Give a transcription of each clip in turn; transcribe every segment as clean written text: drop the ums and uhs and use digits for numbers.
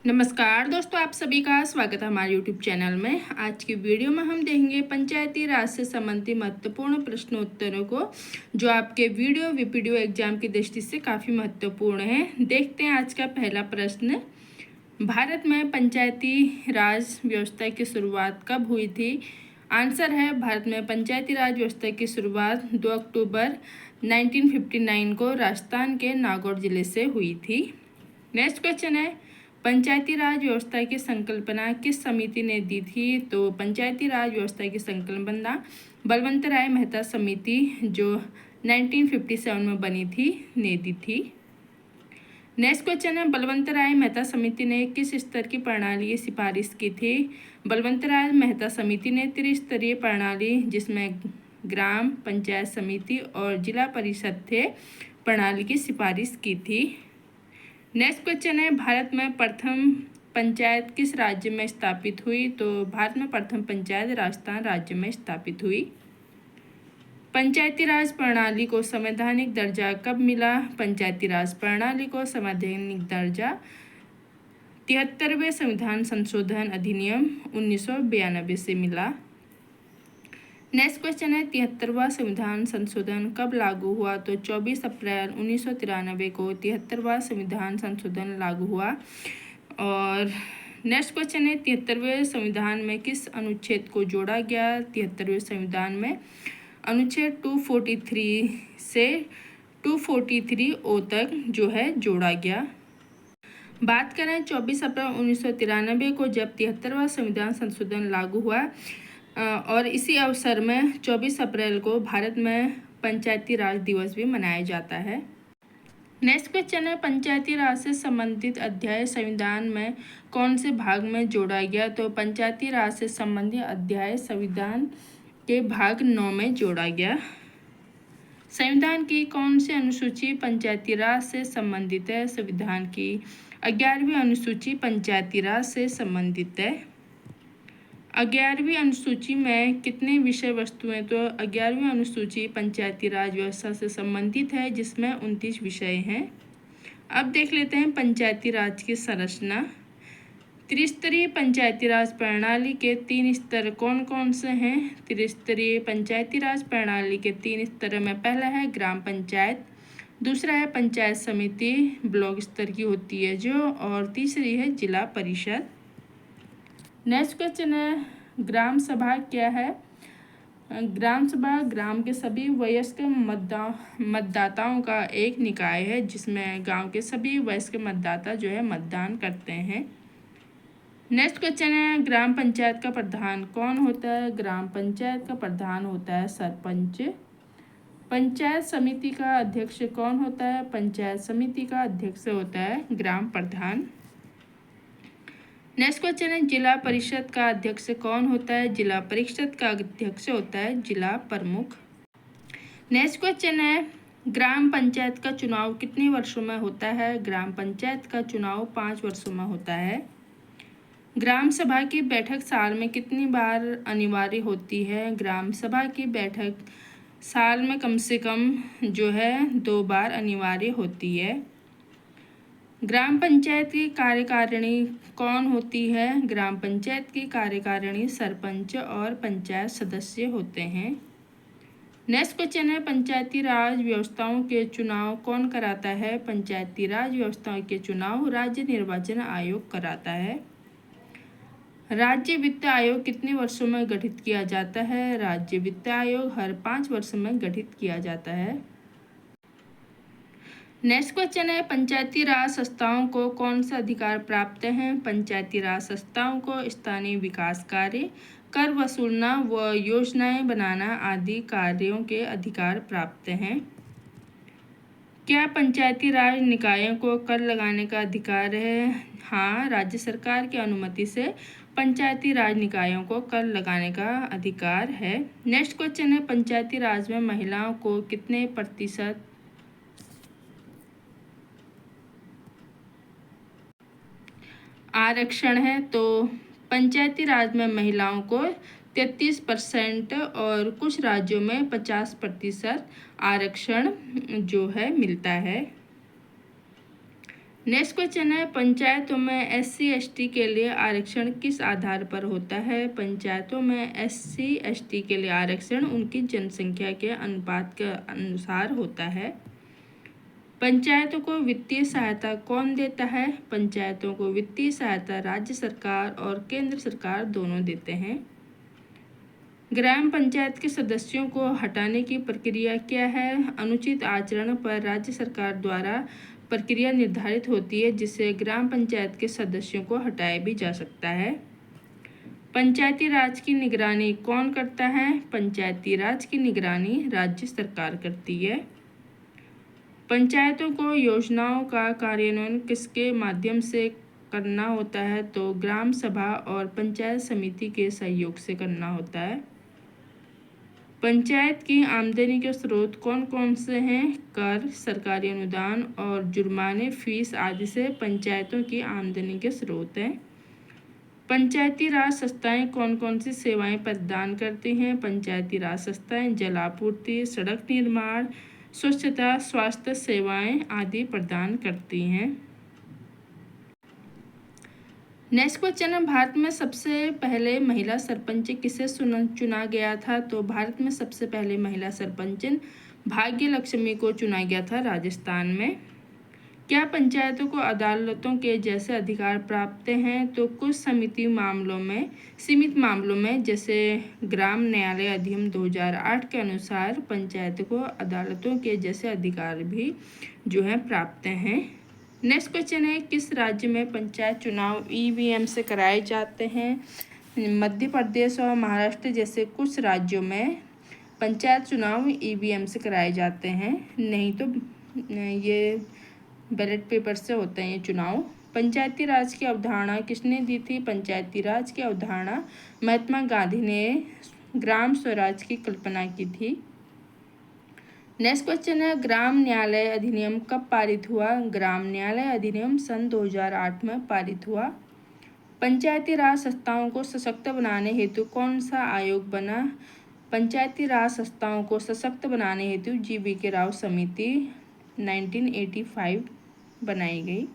नमस्कार दोस्तों, आप सभी का स्वागत है हमारे YouTube चैनल में। आज की वीडियो में हम देखेंगे पंचायती राज से संबंधित महत्वपूर्ण प्रश्नोत्तरों को, जो आपके वीडियो एग्जाम की दृष्टि से काफ़ी महत्वपूर्ण है। देखते हैं आज का पहला प्रश्न। भारत में पंचायती राज व्यवस्था की शुरुआत कब हुई थी? आंसर है, भारत में पंचायती राज व्यवस्था की शुरुआत 2 अक्टूबर 1959 को राजस्थान के नागौर जिले से हुई थी। नेक्स्ट क्वेश्चन है, पंचायती राज व्यवस्था की संकल्पना किस समिति ने दी थी? तो पंचायती राज व्यवस्था की संकल्पना बलवंत राय मेहता समिति, जो 1957 में बनी थी, ने दी थी। नेक्स्ट क्वेश्चन है, बलवंत राय मेहता समिति ने किस स्तर की प्रणाली की सिफारिश की थी? बलवंत राय मेहता समिति ने त्रिस्तरीय प्रणाली, जिसमें ग्राम पंचायत समिति और जिला परिषद थे, प्रणाली की सिफारिश की थी। नेक्स्ट क्वेश्चन है, भारत में प्रथम पंचायत किस राज्य में स्थापित हुई? तो भारत में प्रथम पंचायत राजस्थान राज्य में स्थापित हुई। पंचायती राज प्रणाली को संवैधानिक दर्जा कब मिला? पंचायती राज प्रणाली को संवैधानिक दर्जा 73वें संविधान संशोधन अधिनियम 1992 से मिला। नेक्स्ट क्वेश्चन है, 73वां संविधान संशोधन कब लागू हुआ? तो 24 अप्रैल 1993 को 73वां संविधान संशोधन लागू हुआ। और नेक्स्ट क्वेश्चन है, 73वें संविधान में किस अनुच्छेद को जोड़ा गया? 73वें संविधान में अनुच्छेद 243 से 243 तक जो है जोड़ा गया। बात करें 24 अप्रैल 1993 को, जब 73वां संविधान संशोधन लागू हुआ, और इसी अवसर में 24 अप्रैल को भारत में पंचायती राज दिवस भी मनाया जाता है। नेक्स्ट क्वेश्चन है, पंचायती राज से संबंधित अध्याय संविधान में कौन से भाग में जोड़ा गया? तो पंचायती राज से संबंधित अध्याय संविधान के भाग 9 में जोड़ा गया। संविधान की कौन सी अनुसूची पंचायती राज से संबंधित है? संविधान की 11वीं अनुसूची पंचायती राज से संबंधित है। 11वीं अनुसूची में कितने विषय वस्तु हैं? तो 11वीं अनुसूची पंचायती राज व्यवस्था से संबंधित है, जिसमें 29 विषय हैं। अब देख लेते हैं पंचायती राज की संरचना। त्रिस्तरीय पंचायती राज प्रणाली के 3 स्तर कौन कौन से हैं? त्रिस्तरीय पंचायती राज प्रणाली के 3 स्तर में पहला है ग्राम पंचायत, दूसरा है पंचायत समिति, ब्लॉक स्तर की होती है जो, और तीसरी है जिला परिषद। नेक्स्ट क्वेश्चन है, ग्राम सभा क्या है? ग्राम सभा ग्राम के सभी वयस्क मतदाताओं का एक निकाय है, जिसमें गांव के सभी वयस्क मतदाता जो है मतदान करते हैं। नेक्स्ट क्वेश्चन है, ग्राम पंचायत का प्रधान कौन होता है? ग्राम पंचायत का प्रधान होता है सरपंच। पंचायत समिति का अध्यक्ष कौन होता है? पंचायत समिति का अध्यक्ष होता है ग्राम प्रधान। नेक्स्ट क्वेश्चन है, जिला परिषद का अध्यक्ष कौन होता है? जिला परिषद का अध्यक्ष होता है जिला प्रमुख। नेक्स्ट क्वेश्चन है, ग्राम पंचायत का चुनाव कितने वर्षों में होता है? ग्राम पंचायत का चुनाव 5 वर्षों में होता है। ग्राम सभा की बैठक साल में कितनी बार अनिवार्य होती है? ग्राम सभा की बैठक साल में कम से कम जो है 2 बार अनिवार्य होती है। ग्राम पंचायत की कार्यकारिणी कौन होती है? ग्राम पंचायत की कार्यकारिणी सरपंच और पंचायत सदस्य होते हैं। नेक्स्ट क्वेश्चन है, पंचायती राज व्यवस्थाओं के चुनाव कौन कराता है? पंचायती राज व्यवस्थाओं के चुनाव राज्य निर्वाचन आयोग कराता है। राज्य वित्त आयोग कितने वर्षों में गठित किया जाता है? राज्य वित्त आयोग हर 5 वर्ष में गठित किया जाता है। नेक्स्ट क्वेश्चन है, पंचायती राज संस्थाओं को कौन सा अधिकार प्राप्त है? पंचायती राज संस्थाओं को स्थानीय विकास कार्य, कर वसूलना व योजनाएं बनाना आदि कार्यों के अधिकार प्राप्त हैं। क्या पंचायती राज निकायों को कर लगाने का अधिकार है? हाँ, राज्य सरकार की अनुमति से पंचायती राज निकायों को कर लगाने का अधिकार है। नेक्स्ट क्वेश्चन है, पंचायती राज में महिलाओं को कितने प्रतिशत आरक्षण है? तो पंचायती राज में महिलाओं को 33% और कुछ राज्यों में 50% आरक्षण जो है मिलता है। नेक्स्ट क्वेश्चन है, पंचायतों में एससी एसटी के लिए आरक्षण किस आधार पर होता है? पंचायतों में एससी एसटी के लिए आरक्षण उनकी जनसंख्या के अनुपात के अनुसार होता है। पंचायतों को वित्तीय सहायता कौन देता है? पंचायतों को वित्तीय सहायता राज्य सरकार और केंद्र सरकार दोनों देते हैं। ग्राम पंचायत के सदस्यों को हटाने की प्रक्रिया क्या है? अनुचित आचरण पर राज्य सरकार द्वारा प्रक्रिया निर्धारित होती है जिससे ग्राम पंचायत के सदस्यों को हटाया भी जा सकता है। पंचायती राज की निगरानी कौन करता है? पंचायती राज की निगरानी राज्य सरकार करती है। पंचायतों को योजनाओं का कार्यान्वयन किसके माध्यम से करना होता है? तो ग्राम सभा और पंचायत समिति के सहयोग से करना होता है। पंचायत की आमदनी के स्रोत कौन कौन से हैं? कर, सरकारी अनुदान और जुर्माने, फीस आदि से पंचायतों की आमदनी के स्रोत हैं। पंचायती राज संस्थाएं कौन कौन सी सेवाएं प्रदान करती हैं? पंचायती राज संस्थाएं जल आपूर्ति, सड़क निर्माण, स्वच्छता, स्वास्थ्य सेवाएं आदि प्रदान करती हैं। नेक्स्ट क्वेश्चन है, भारत में सबसे पहले महिला सरपंच किसे चुना गया था? तो भारत में सबसे पहले महिला सरपंच भाग्य लक्ष्मी को चुना गया था राजस्थान में। क्या पंचायतों को अदालतों के जैसे अधिकार प्राप्त हैं? तो कुछ सीमित मामलों में जैसे ग्राम न्यायालय अधिनियम 2008 के अनुसार पंचायतों को अदालतों के जैसे अधिकार भी जो है प्राप्त हैं। नेक्स्ट क्वेश्चन है, किस राज्य में पंचायत चुनाव ईवीएम से कराए जाते हैं? मध्य प्रदेश और महाराष्ट्र जैसे कुछ राज्यों में पंचायत चुनाव ईवीएम से कराए जाते हैं, नहीं तो ये बैलेट पेपर से होते हैं ये चुनाव। पंचायती राज की अवधारणा किसने दी थी? पंचायती राज की अवधारणा महात्मा गांधी ने ग्राम स्वराज की कल्पना की थी। नेक्स्ट क्वेश्चन है, ग्राम न्यायालय अधिनियम कब पारित हुआ? ग्राम न्यायालय अधिनियम सन 2008 में पारित हुआ। पंचायती राज संस्थाओं को सशक्त बनाने हेतु कौन सा आयोग बना? पंचायती राज संस्थाओं को सशक्त बनाने हेतु GV राव समिति 1985 बनाई गई।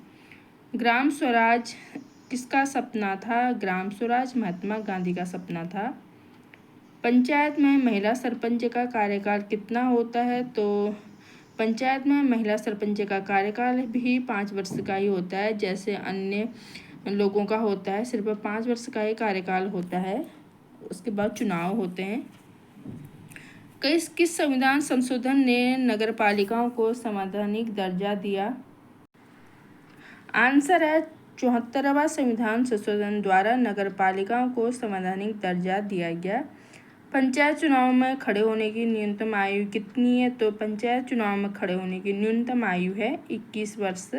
ग्राम स्वराज किसका सपना था? ग्राम स्वराज महात्मा गांधी का सपना था। पंचायत में महिला सरपंच का कार्यकाल कितना होता है? तो पंचायत में महिला सरपंच का कार्यकाल भी 5 वर्ष का ही होता है, जैसे अन्य लोगों का होता है, सिर्फ 5 वर्ष का ही कार्यकाल होता है, उसके बाद चुनाव होते हैं। किस संविधान संशोधन ने नगरपालिकाओं को संवैधानिक दर्जा दिया? आंसर है 74वां संविधान संशोधन द्वारा नगरपालिकाओं को संवैधानिक दर्जा दिया गया। पंचायत चुनाव में खड़े होने की न्यूनतम आयु कितनी है? तो पंचायत चुनाव में खड़े होने की न्यूनतम आयु है 21 वर्ष।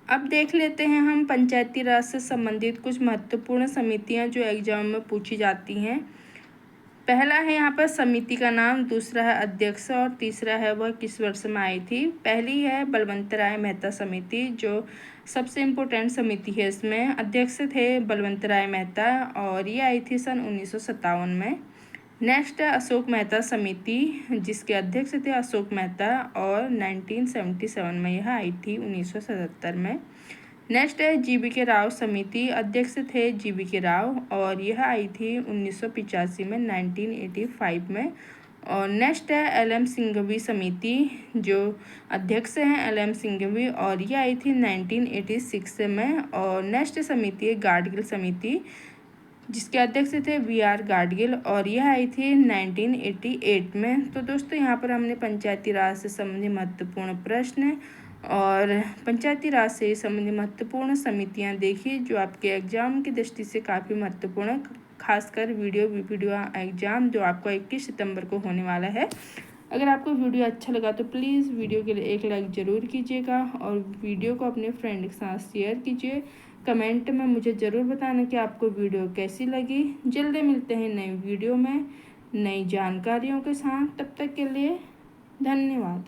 अब देख लेते हैं हम पंचायती राज से संबंधित कुछ महत्वपूर्ण समितियां जो एग्जाम में पूछी जाती हैं। पहला है यहाँ पर समिति का नाम, दूसरा है अध्यक्ष और तीसरा है वह किस वर्ष में आई थी। पहली है बलवंत राय मेहता समिति, जो सबसे इम्पोर्टेंट समिति है। इसमें अध्यक्ष थे बलवंत राय मेहता और ये आई थी सन 1957 में। नेक्स्ट है अशोक मेहता समिति, जिसके अध्यक्ष थे अशोक मेहता और 1977 में यह आई थी 1977 में। नेक्स्ट है GV राव समिति, अध्यक्ष थे GV राव और यह आई थी 1985 में 1985 में। और नेक्स्ट है LM सिंघवी समिति, जो अध्यक्ष हैं LM सिंघवी और यह आई थी 1986 में। और नेक्स्ट समिति है गाडगिल समिति, जिसके अध्यक्ष थे VR गाडगिल और यह आई थी 1988 में। तो दोस्तों यहाँ पर हमने पंचायती राज से संबंधित महत्वपूर्ण प्रश्न और पंचायती राज से संबंधित महत्वपूर्ण समितियां देखी, जो आपके एग्जाम की दृष्टि से काफ़ी महत्वपूर्ण है, खासकर वीडियो एग्जाम जो आपका 21 सितंबर को होने वाला है। अगर आपको वीडियो अच्छा लगा तो प्लीज़ वीडियो के लिए एक लाइक ज़रूर कीजिएगा और वीडियो को अपने फ्रेंड के साथ शेयर कीजिए। कमेंट में मुझे ज़रूर बताना कि आपको वीडियो कैसी लगी। जल्दी मिलते हैं नई वीडियो में नई जानकारियों के साथ, तब तक के लिए धन्यवाद।